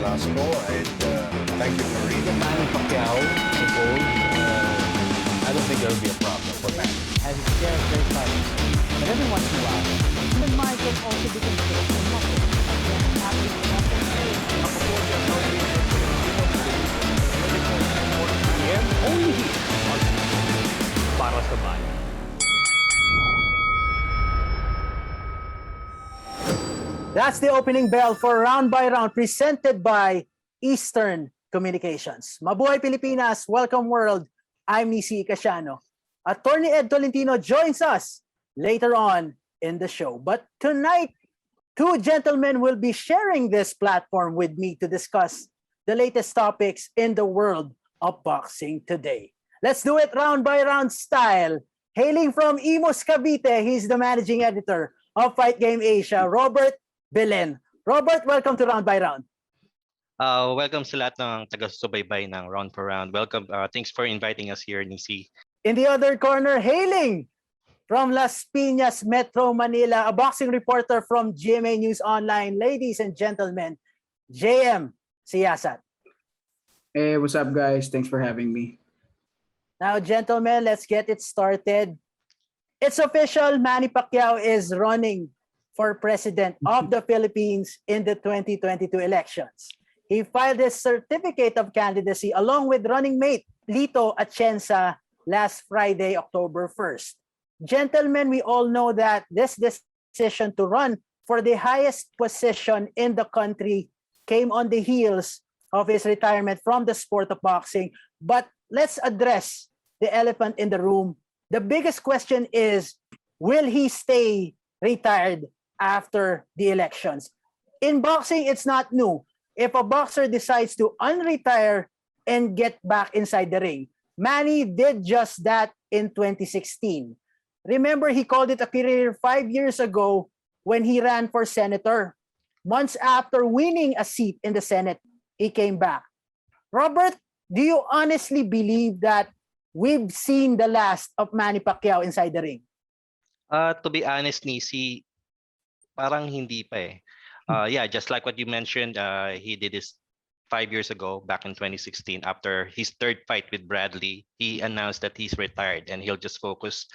Velasco, and thank you for reading. Manny Pacquiao, I told, I don't think there'll be a problem for Manny. Has its share of great fights. But every once in a while, human mind can also be controlled and muscle. And only here on Para sa Bayan. That's the opening bell for Round by Round presented by Eastern Communications. Mabuhay Pilipinas, welcome world. I'm Nisi Casiano. Attorney Ed Tolentino joins us later on in the show. But tonight, two gentlemen will be sharing this platform with me to discuss the latest topics in the world of boxing today. Let's do it round by round style. Hailing from Imus, Cavite, he's the managing editor of Fight Game Asia, Robert Belen. Robert, welcome to Round by Round. Welcome sa lahat ng taga-subaybay ng Round per Round. Welcome. Thanks for inviting us here, Nisi. In the other corner, hailing from Las Piñas, Metro Manila, a boxing reporter from GMA News Online. Ladies and gentlemen, JM Siyasat. Hey, what's up, guys? Thanks for having me. Now, gentlemen, let's get it started. It's official, Manny Pacquiao is running for president of the Philippines in the 2022 elections. He filed his certificate of candidacy along with running mate Lito Atienza last Friday, October 1st. Gentlemen, we all know that this decision to run for the highest position in the country came on the heels of his retirement from the sport of boxing. But let's address the elephant in the room. The biggest question is, will he stay retired after the elections? In boxing, it's not new. If a boxer decides to unretire and get back inside the ring, Manny did just that in 2016. Remember, he called it a career 5 years ago when he ran for senator. Months after winning a seat in the Senate, he came back. Robert, do you honestly believe that we've seen the last of Manny Pacquiao inside the ring? To be honest, Nisi, parang hindi pa eh. Yeah, just like what you mentioned, he did this 5 years ago, back in 2016, after his third fight with Bradley. He announced that he's retired and he'll just focus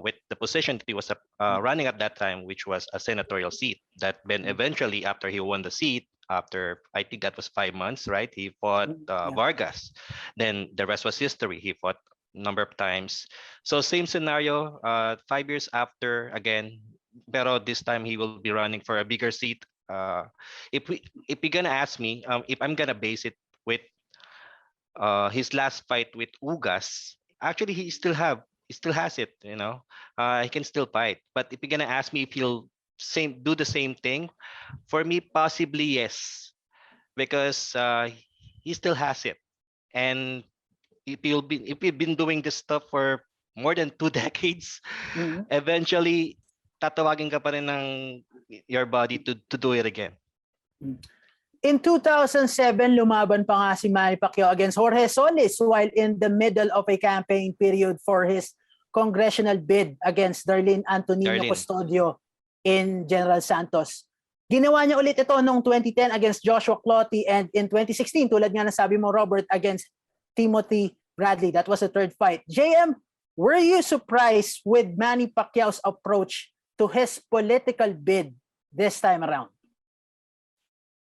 with the position that he was running at that time, which was a senatorial seat. That then eventually, after he won the seat, after I think that was 5 months, right? He fought Vargas. Then the rest was history. He fought a number of times. So same scenario, 5 years after again, pero this time he will be running for a bigger seat. If you're gonna ask me, if I'm gonna base it with his last fight with Ugas, actually he still has it, you know. He can still fight. But if you're gonna ask me if he'll do the same thing, for me possibly yes, because he still has it. And if you've been doing this stuff for more than 2 decades, eventually tatawagin ka pa rin ng your body to do it again. In 2007, lumaban pa nga si Manny Pacquiao against Jorge Solis while in the middle of a campaign period for his congressional bid against Darlene Antonino Custodio in General Santos. Ginawa niya ulit ito noong 2010 against Joshua Clottey, and in 2016, tulad nga na sabi mo, Robert, against Timothy Bradley. That was the third fight. JM, were you surprised with Manny Pacquiao's approach to his political bid this time around?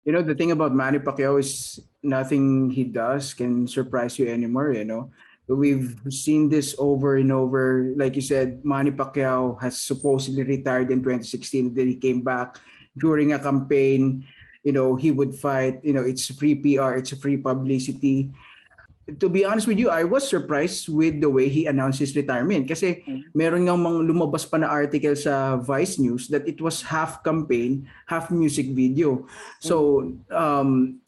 You know, the thing about Manny Pacquiao is nothing he does can surprise you anymore, you know. We've seen this over and over. Like you said, Manny Pacquiao has supposedly retired in 2016. Then he came back during a campaign. You know, he would fight. You know, it's free PR, it's free publicity. To be honest with you, I was surprised with the way he announced his retirement. Kasi meron nga lumabas pa na article sa Vice News that it was half campaign, half music video. So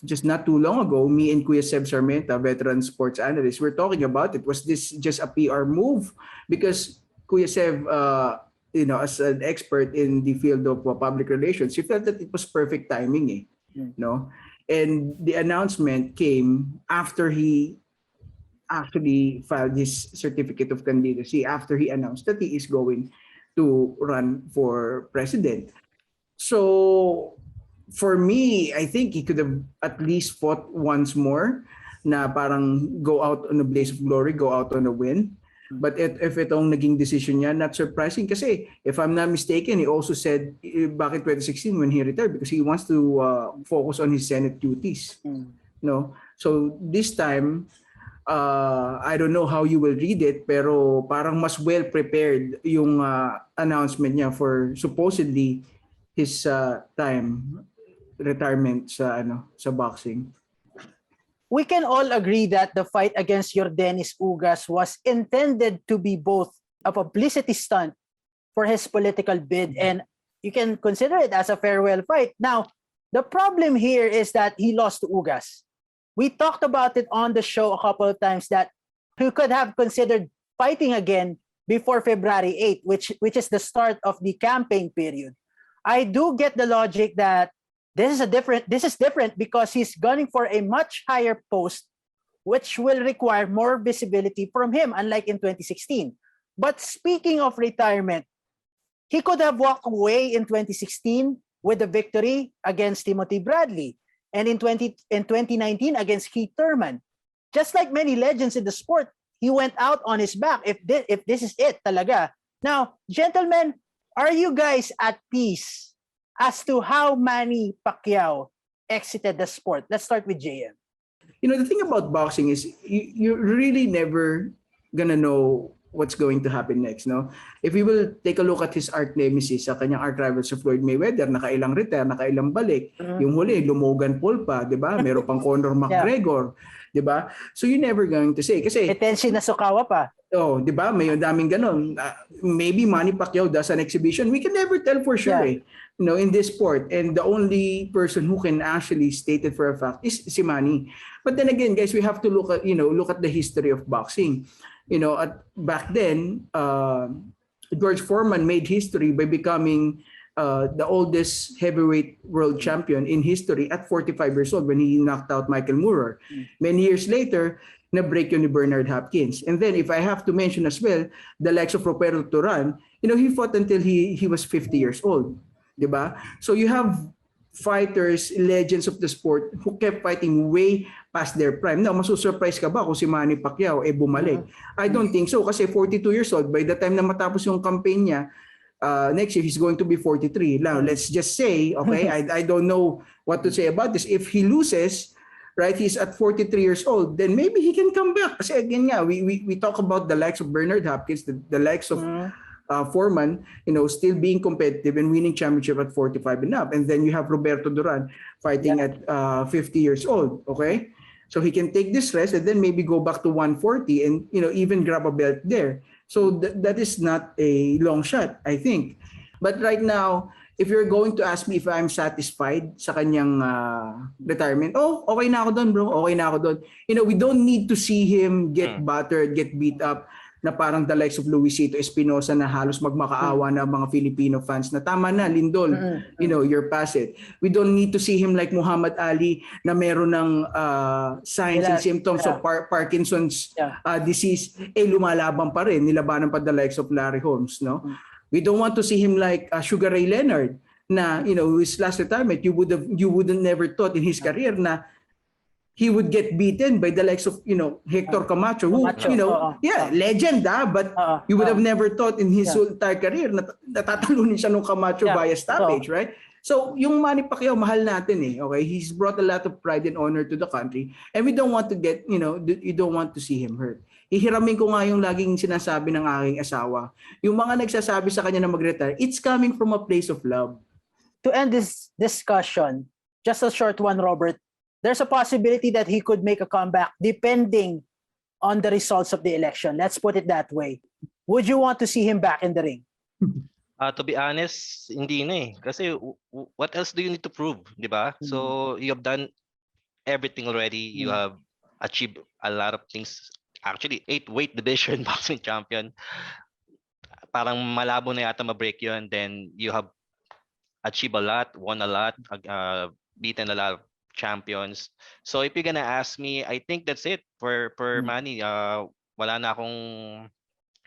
just not too long ago, me and Kuya Seb Sarmenta, veteran sports analyst, we're talking about it. Was this just a PR move? Because Kuya Seb, you know, as an expert in the field of public relations, he felt that it was perfect timing, eh, no? And the announcement came after he actually filed his certificate of candidacy, after he announced that he is going to run for president. So for me, I think he could have at least fought once more na parang go out on a blaze of glory, go out on a win. But if itong naging decision niya, not surprising kasi if I'm not mistaken, he also said back in 2016 when he retired because he wants to focus on his Senate duties. No? So this time, I don't know how you will read it, pero parang mas well prepared yung announcement niya for supposedly his retirement sa boxing. We can all agree that the fight against Yordenis Ugas was intended to be both a publicity stunt for his political bid, and you can consider it as a farewell fight. Now, the problem here is that he lost to Ugas. We talked about it on the show a couple of times that he could have considered fighting again before February 8th, which is the start of the campaign period. I do get the logic that this is different because he's gunning for a much higher post, which will require more visibility from him, unlike in 2016. But speaking of retirement, he could have walked away in 2016 with a victory against Timothy Bradley, and in 2019 against Keith Thurman. Just like many legends in the sport, he went out on his back if this is it talaga. Now, gentlemen, are you guys at peace as to how Manny Pacquiao exited the sport? Let's start with JM. The thing about boxing is you're really never gonna know what's going to happen next, no? If we will take a look at his arch nemesis, sa kanyang arch rival sa Floyd Mayweather, nakailang retire, nakailang balik. Yung huli, Logan Paul pa, di ba? Meron pang Conor McGregor, di ba? So you're never going to say. Kasi, Tenshin Nasukawa pa. oh, di ba? May daming ganon. Maybe Manny Pacquiao does an exhibition. We can never tell for sure, in this sport. And the only person who can actually state it for a fact is si Manny. But then again, guys, we have to look at the history of boxing. Back then, George Foreman made history by becoming the oldest heavyweight world champion in history at 45 years old when he knocked out Michael Moorer. Many years later, na-break yun ni Bernard Hopkins. And then if I have to mention as well, the likes of Roberto Duran, he fought until he was 50 years old. Diba? So you have fighters, legends of the sport who kept fighting way past their prime. Now, masusurprise ka ba kung si Manny Pacquiao bumalik? I don't think so kasi 42 years old, by the time na matapos yung campaign niya, next year he's going to be 43. Now, let's just say, okay, I don't know what to say about this. If he loses, right, he's at 43 years old, then maybe he can come back. Kasi again nga, we talk about the likes of Bernard Hopkins, the likes of Foreman, still being competitive and winning championship at 45 and up. And then you have Roberto Duran fighting at 50 years old, okay? So he can take this rest and then maybe go back to 140 and, even grab a belt there. So that is not a long shot, I think. But right now, if you're going to ask me if I'm satisfied sa kanyang retirement, okay na ako doon, bro. Okay na ako doon. We don't need to see him get battered, get beat up, na parang the likes of Luisito Espinosa na halos magmakaawa na mga Filipino fans na tama na, Lindol, you're past it. We don't need to see him like Muhammad Ali na meron ng signs and symptoms of Parkinson's disease, lumalaban pa rin, nilabanan pa the likes of Larry Holmes, no? We don't want to see him like Sugar Ray Leonard na, his last retirement, you wouldn't never thought in his career na he would get beaten by the likes of, Hector Camacho, who, legend, but you would have never thought in his entire career na natatalunin siya ng Camacho via stoppage, right? So, yung Manny Pacquiao, mahal natin okay? He's brought a lot of pride and honor to the country, and we don't want to get, you don't want to see him hurt. Ihiramin ko nga yung laging sinasabi ng aking asawa. Yung mga nagsasabi sa kanya na mag-retire, it's coming from a place of love. To end this discussion, just a short one, Robert, there's a possibility that he could make a comeback depending on the results of the election. Let's put it that way. Would you want to see him back in the ring? To be honest, hindi na Kasi what else do you need to prove, di ba? So you have done everything already. You have achieved a lot of things. Actually, 8-weight division boxing champion. Parang malabo na yata ma-break yun. Then you have achieved a lot, won a lot, beaten a lot of champions. So if you're gonna ask me, I think that's it for Manny. Wala na akong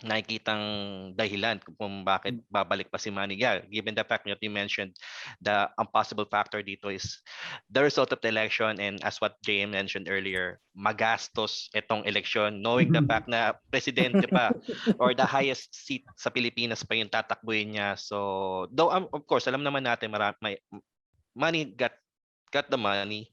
nakikitang dahilan kung bakit babalik pa si Manny. Yeah, given the fact that you mentioned, the possible factor dito is the result of the election, and as what JM mentioned earlier, magastos itong election knowing the fact na presidente pa or the highest seat sa Pilipinas pa yung tatakbuhin niya. So though of course alam naman natin may Manny got the money,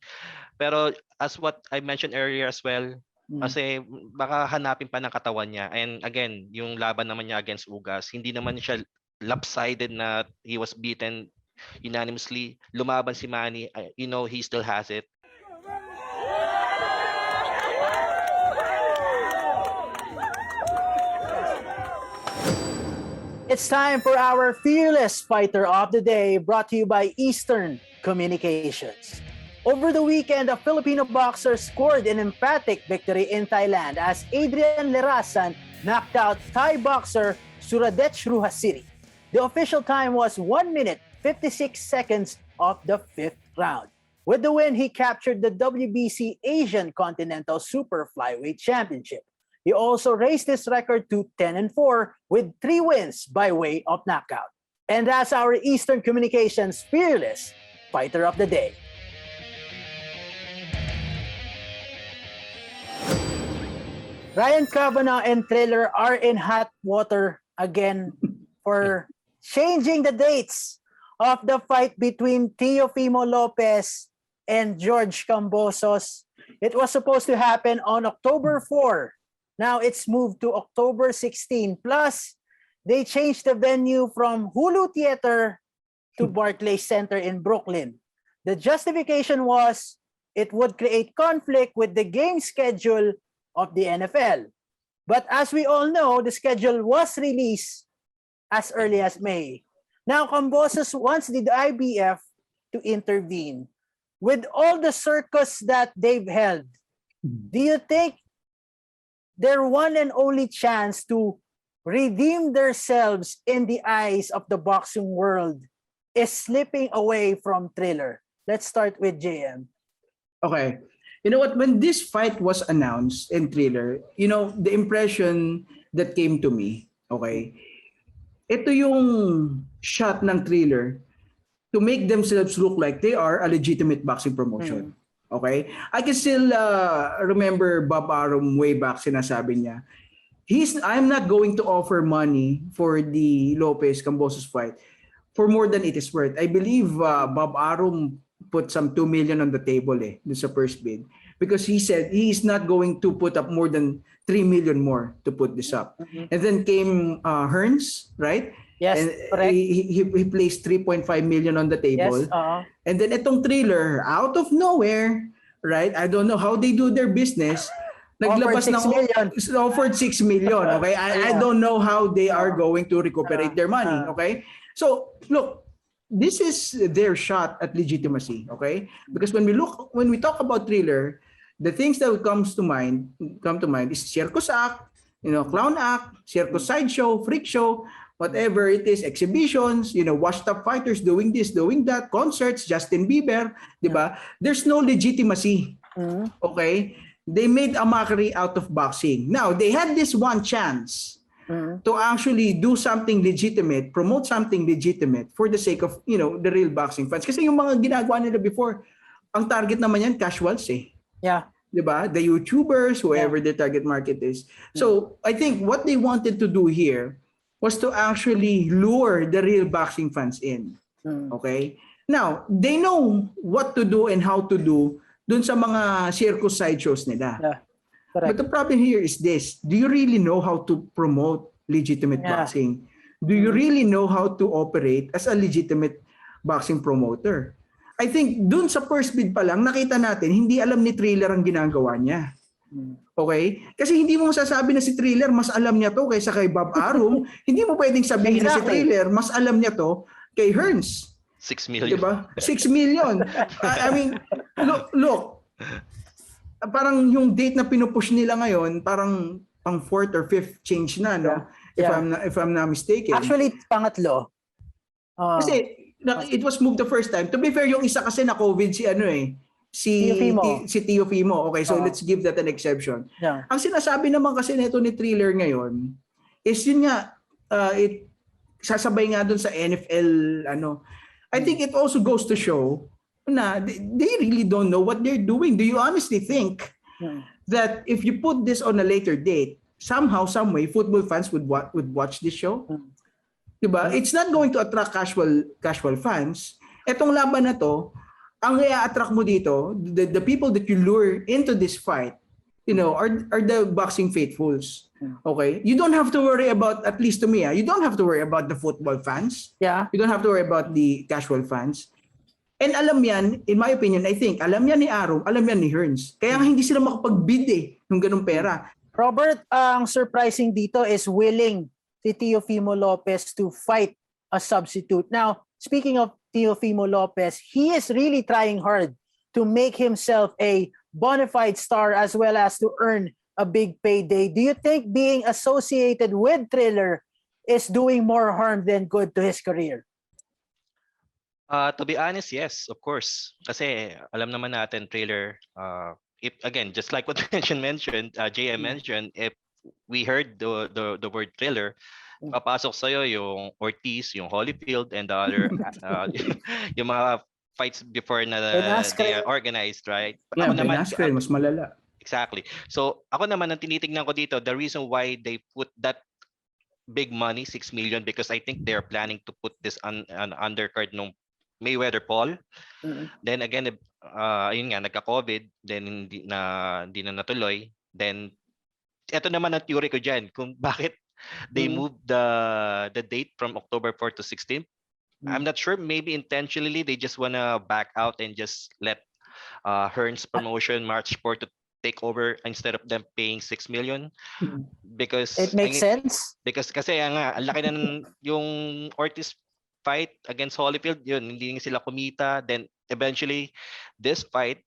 pero as what I mentioned earlier as well, kasi baka hanapin pa ng katawan niya. And again, yung laban naman niya against Ugas, hindi naman siya lopsided na he was beaten unanimously. Lumaban si Manny, he still has it. It's time for our Fearless Fighter of the Day, brought to you by Eastern Communications. Over the weekend, a Filipino boxer scored an emphatic victory in Thailand as Adrian Lerasan knocked out Thai boxer Suradech Ruhasiri. The official time was 1 minute 56 seconds of the 5th round. With the win, he captured the WBC Asian Continental Super Flyweight Championship. He also raised his record to 10-4 with 3 wins by way of knockout. And that's our Eastern Communications Fearless Fighter of the Day. Ryan Cavanaugh and Thriller are in hot water again for changing the dates of the fight between Teofimo Lopez and George Cambosos. It was supposed to happen on October 4. Now it's moved to October 16. Plus, they changed the venue from Hulu Theater to Barclays Center in Brooklyn. The justification was it would create conflict with the game schedule of the NFL. But as we all know, the schedule was released as early as May. Now, Cambosos wants the IBF to intervene. With all the circus that they've held, do you think their one and only chance to redeem themselves in the eyes of the boxing world is slipping away from Thriller? Let's start with JM. Okay. You know what? When this fight was announced in Thriller, the impression that came to me, okay, ito yung shot ng Thriller to make themselves look like they are a legitimate boxing promotion. Okay? I can still remember Bob Arum way back sinasabi niya, I'm not going to offer money for the Lopez Cambosos fight for more than it is worth. I believe Bob Arum put some 2 million on the table dun sa first bid, because he said he's not going to put up more than 3 million more to put this up. And then came Hearns, right? Yes, and correct. He placed 3.5 million on the table. Yes, and then itong Thriller, out of nowhere, right? I don't know how they do their business. Naglabas Offered 6 million. Offered 6 million. Okay, I don't know how they are going to recuperate their money. Okay, so look, this is their shot at legitimacy. Okay, because when we talk about Thriller, the things that come to mind is circus act, clown act, circus sideshow, freak show, whatever it is, exhibitions, washed up fighters doing this, doing that, concerts, Justin Bieber, di ba? There's no legitimacy. Okay? They made a mockery out of boxing. Now, they had this one chance to actually do something legitimate, promote something legitimate for the sake of, the real boxing fans. Kasi yung mga ginagawa nila before, ang target naman yan, casuals Yeah. Diba? The YouTubers, whoever the target market is. So, I think what they wanted to do here was to actually lure the real boxing fans in. Okay? Now, they know what to do and how to do dun sa mga circus sideshows nila. Yeah. Correct. But the problem here is this. Do you really know how to promote legitimate boxing? Do you really know how to operate as a legitimate boxing promoter? I think dun sa first bid pa lang, nakita natin, hindi alam ni Thriller ang ginagawa niya. Okay? Kasi hindi mo masasabi na si Thriller mas alam niya to kaysa kay Bob Arum. Hindi mo pwedeng sabihin na si Thriller mas alam niya to kay Hearns. 6 million. Diba? 6 million. I mean, look. Parang yung date na pinupush nila ngayon, parang pang 4th or 5th change na, no? If I'm not mistaken. Actually, pangatlo. Kasi it was moved the first time. To be fair, yung isa kasi na COVID si Teofimo. Okay, so let's give that an exception. Yeah. Ang sinasabi naman kasi nito ni Thriller ngayon, is yun nga, it sasabay nga dun sa NFL, ano. I think it also goes to show na they really don't know what they're doing. Do you honestly think that if you put this on a later date, somehow, some way, football fans would watch this show? Diba? It's not going to attract casual fans. Etong laban na to, ang i-attract mo dito, the people that you lure into this fight, are the boxing faithfuls. Okay? You don't have to worry about, at least to me, you don't have to worry about the football fans. Yeah. You don't have to worry about the casual fans. And alam yan, in my opinion, I think, alam yan ni Arum, alam yan ni Hearns. Kaya hindi sila makapag-bid ng ganung pera. Robert, ang surprising dito is willing si Teofimo Lopez to fight a substitute. Now, speaking of Teofimo Lopez, he is really trying hard to make himself a bona fide star as well as to earn a big payday. Do you think being associated with Thriller is doing more harm than good to his career? To be honest, yes, of course. Kasi alam naman natin, Trailer, if again, just like what mentioned, JM mentioned, if we heard the word Thriller, papasok sa'yo yung Ortiz, yung Holyfield, and the other, yung mga fights before na they are organized, right? Yeah, Ako naman, mas malala. exactly. So ako naman ang tinitingnan ko dito, the reason why they put that big money, 6 million, because I think they're planning to put this on an undercard nung Mayweather Paul. Then again, ayun nga, nagka-COVID, then hindi na natuloy. Then ito naman ang theory ko diyan kung bakit they moved the date from October 4 to 16. I'm not sure, maybe intentionally they just wanna back out and just let Hearns promotion March 4 to take over instead of them paying 6 million, because It makes sense. Because kasi nga ang laki na yung Ortiz fight against Holyfield, yun, hindi sila kumita. Then eventually this fight,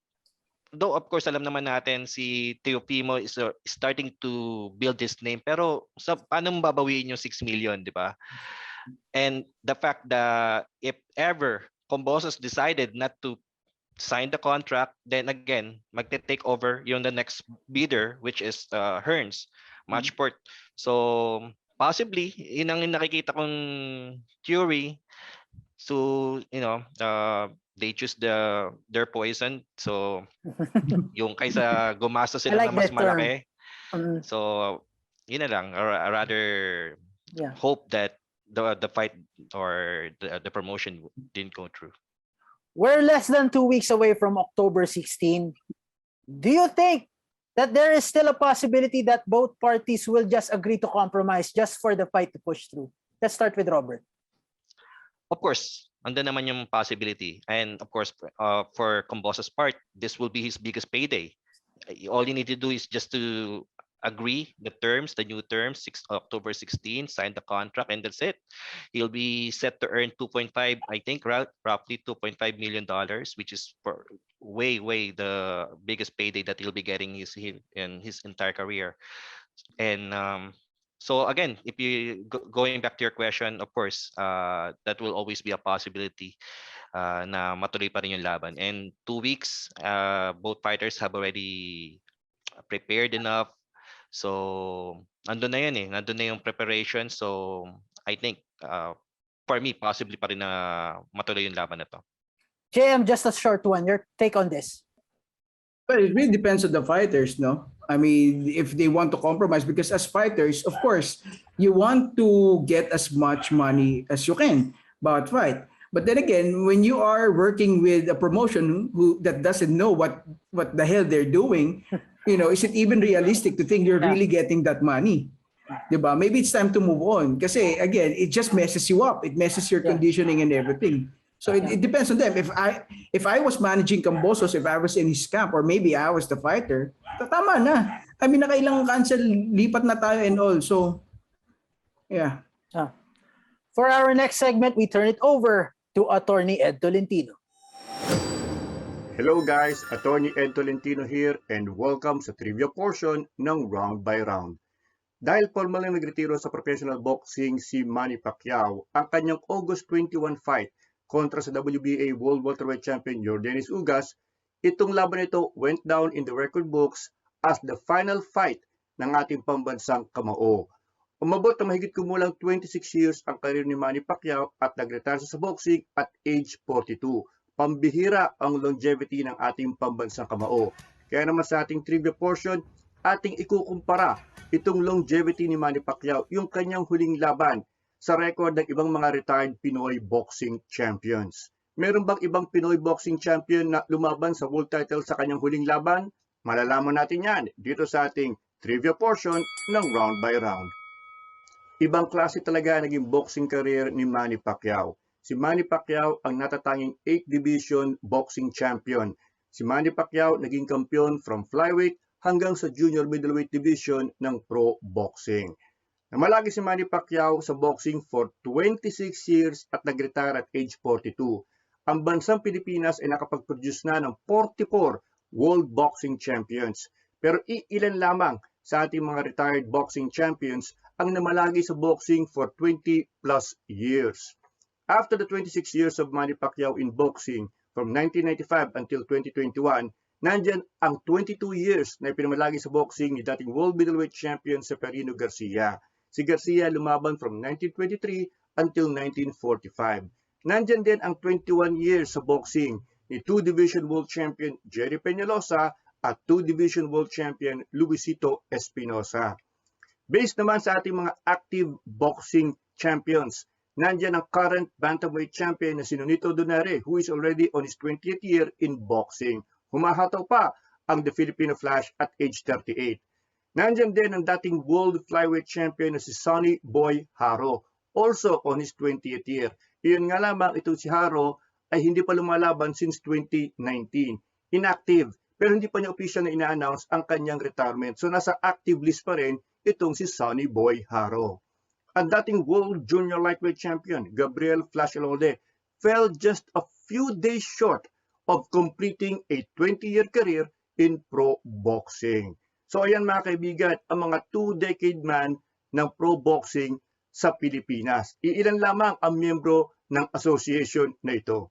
though of course alam naman natin si Teofimo is starting to build his name, pero paano mo babawiin yung 6 million, di ba? And the fact that if ever Combosos decided not to sign the contract, then again, magte-take over yung the next bidder, which is Hearns, Matchport. So possibly, yun ang nakikita kong theory. So, they choose their poison. So, yung kaysa gumastos sila I like na mas that term. malaki. So, yun na lang. Or I rather hope that the fight or the promotion didn't go through. We're less than 2 weeks away from October 16. Do you think that there is still a possibility that both parties will just agree to compromise just for the fight to push through? Let's start with Robert. Of course, andun naman yung possibility. And of course, for Combosa's part, this will be his biggest payday. All you need to do is just to agree the new terms, October 16, sign the contract, and that's it. He'll be set to earn 2.5, I think, roughly $2.5 million, which is for way the biggest payday that he'll be getting in his entire career. And so again, if you going back to your question, of course, that will always be a possibility na matuloy pa rin yung laban. And 2 weeks, both fighters have already prepared enough. So nandun na yun nandun na yung preparation. So I think for me, possibly pa rin na matuloy yung laban na to. JM, just a short one. Your take on this? Well, it really depends on the fighters, no? I mean, if they want to compromise, because as fighters, of course, you want to get as much money as you can about fight. But then again, when you are working with a promotion that doesn't know what the hell they're doing, is it even realistic to think you're really getting that money? Diba? Maybe it's time to move on. Kasi again, it just messes you up. It messes your conditioning and everything. So it depends on them. If I was managing Cambosos, if I was in his camp, or maybe I was the fighter, tama na. I mean, nakailang cancel, lipat na tayo and all. So, yeah. For our next segment, we turn it over to Attorney Ed Tolentino. Hello guys, Attorney Ed Tolentino here and welcome sa trivia portion ng Round by Round. Dahil formal na nagretiro sa professional boxing si Manny Pacquiao, ang kanyang August 21 fight kontra sa WBA World Welterweight Champion Yordenis Ugas, itong laban ito went down in the record books as the final fight ng ating pambansang kamao. Umabot na mahigit kumulang 26 years ang karir ni Manny Pacquiao at nag-retire sa boxing at age 42. Pambihira ang longevity ng ating pambansang kamao. Kaya naman sa ating trivia portion, ating ikukumpara itong longevity ni Manny Pacquiao, yung kanyang huling laban sa record ng ibang mga retired Pinoy boxing champions. Meron bang ibang Pinoy boxing champion na lumaban sa world title sa kanyang huling laban? Malalaman natin yan dito sa ating trivia portion ng Round by Round. Ibang klase talaga naging boxing career ni Manny Pacquiao. Si Manny Pacquiao ang natatanging 8th Division boxing champion. Si Manny Pacquiao naging kampiyon from flyweight hanggang sa junior middleweight division ng pro boxing. Namalagi si Manny Pacquiao sa boxing for 26 years at nag-retire at age 42. Ang bansang Pilipinas ay nakapag-produce na ng 44 world boxing champions. Pero iilan lamang sa ating mga retired boxing champions ang namalagi sa boxing for 20 plus years. After the 26 years of Manny Pacquiao in boxing from 1995 until 2021, nandyan ang 22 years na ipinamalagi sa boxing ni dating world middleweight champion Severino Garcia. Si Garcia lumaban from 1923 until 1945. Nandyan din ang 21 years sa boxing ni 2-division world champion Jerry Peñalosa at 2-division world champion Luisito Espinosa. Based naman sa ating mga active boxing champions, nandyan ang current bantamweight champion na si Nonito Donaire, who is already on his 20th year in boxing. Humahataw pa ang The Filipino Flash at age 38. Nandyan din ang dating world flyweight champion na si Sonny Boy Haro, also on his 20th year. Iyon nga lamang, itong si Haro ay hindi pa lumalaban since 2019. Inactive, pero hindi pa niya official na ina-announce ang kanyang retirement. So nasa active list pa rin itong si Sonny Boy Haro. Ang dating world junior lightweight champion, Gabriel Flash Elolde, fell just a few days short of completing a 20-year career in pro boxing. So ayan mga kaibigan, ang mga 2-decade man ng pro boxing sa Pilipinas. Iilan lamang ang miyembro ng association na ito.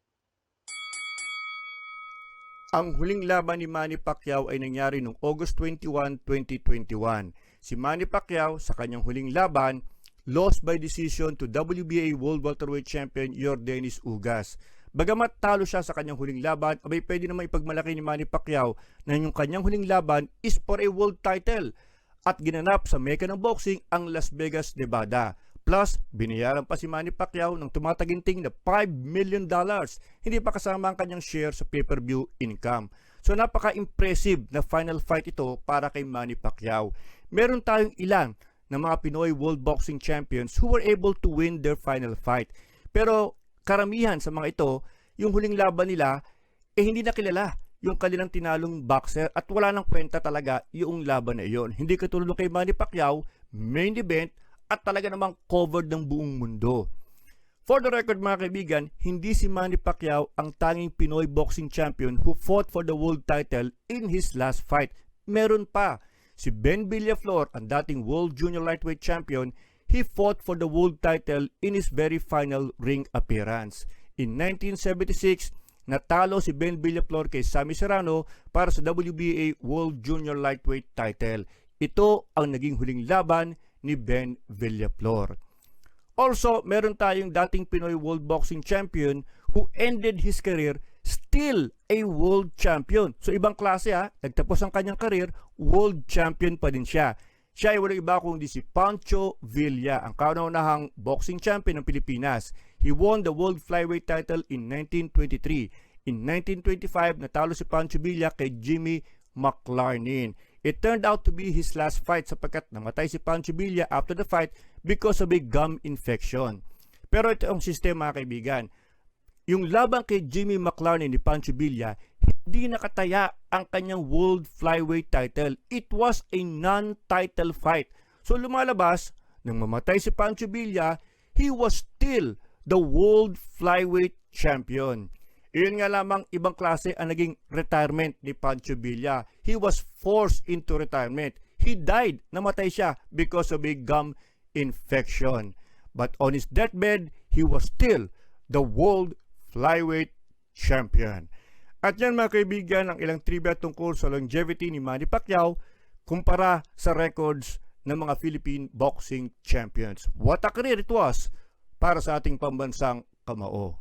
Ang huling laban ni Manny Pacquiao ay nangyari noong August 21, 2021. Si Manny Pacquiao sa kanyang huling laban lost by decision to WBA World Welterweight Champion Yordenis Ugas. Bagamat talo siya sa kanyang huling laban, abay pwede naman ipagmalaki ni Manny Pacquiao na yung kanyang huling laban is for a world title at ginanap sa meka ng boxing ang Las Vegas, Nevada. Plus, binayaran pa si Manny Pacquiao ng tumataginting na $5 million. Hindi pa kasama ang kanyang share sa pay-per-view income. So napaka-impressive na final fight ito para kay Manny Pacquiao. Meron tayong ilan na mga Pinoy World Boxing Champions who were able to win their final fight. Pero karamihan sa mga ito, yung huling laban nila, hindi na kilala yung kanilang tinalong boxer at wala nang kwenta talaga yung laban na iyon. Hindi katulad kay Manny Pacquiao, main event at talaga namang covered ng buong mundo. For the record mga kaibigan, hindi si Manny Pacquiao ang tanging Pinoy boxing champion who fought for the world title in his last fight. Meron pa. Si Ben Villaflor, ang dating world junior lightweight champion, he fought for the world title in his very final ring appearance. In 1976, natalo si Ben Villaflor kay Sammy Serrano para sa WBA World Junior Lightweight title. Ito ang naging huling laban ni Ben Villaflor. Also, meron tayong dating Pinoy World Boxing Champion who ended his career still a world champion. So ibang klase nagtapos ang kanyang career, world champion pa din siya. Siya ay walang iba kundi si Pancho Villa, ang kauna-unahang boxing champion ng Pilipinas. He won the world flyweight title in 1923. In 1925, natalo si Pancho Villa kay Jimmy McLarnin. It turned out to be his last fight sapagkat namatay si Pancho Villa after the fight because of a gum infection. Pero ito ang sistema mga kaibigan. Yung laban kay Jimmy McLarnin ni Pancho Villa, hindi nakataya ang kanyang world flyweight title. It was a non-title fight. So lumalabas, nang mamatay si Pancho Villa, he was still the world flyweight champion. Iyon nga lamang ibang klase ang naging retirement ni Pancho Villa. He was forced into retirement. He died, namatay siya because of a gum infection. But on his deathbed, he was still the world flyweight champion. At yan mga kaibigan ang ilang trivia tungkol sa longevity ni Manny Pacquiao kumpara sa records ng mga Philippine boxing champions. What a career it was para sa ating pambansang kamao.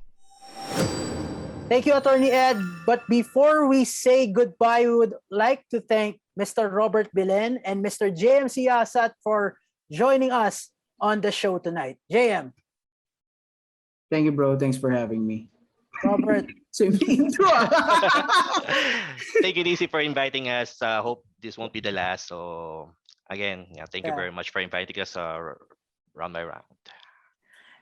Thank you, Attorney Ed. But before we say goodbye, we would like to thank Mr. Robert Belen and Mr. JM Siasat for joining us on the show tonight. JM, Thank you, bro. Thanks for having me. Robert, Same intro. Thank you, DC, for inviting us. Hope this won't be the last. So again, yeah, thank you Yeah. very much for inviting us round by round.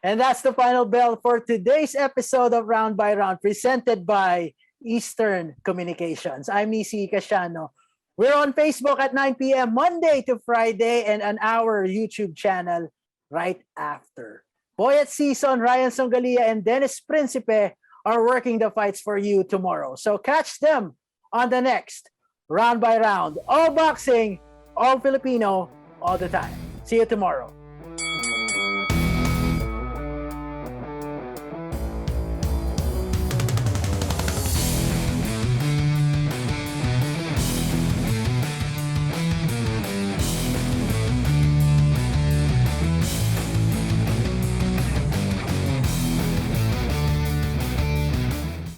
and that's the final bell for today's episode of Round by Round, presented by Eastern Communications. I'm Nisi Casiano. We're on Facebook at 9 p.m. Monday to Friday and on our YouTube channel right after. Boyet Season, Ryan Songalia, and Dennis Principe are working the fights for you tomorrow. So catch them on the next Round by Round. All boxing, all Filipino, all the time. See you tomorrow.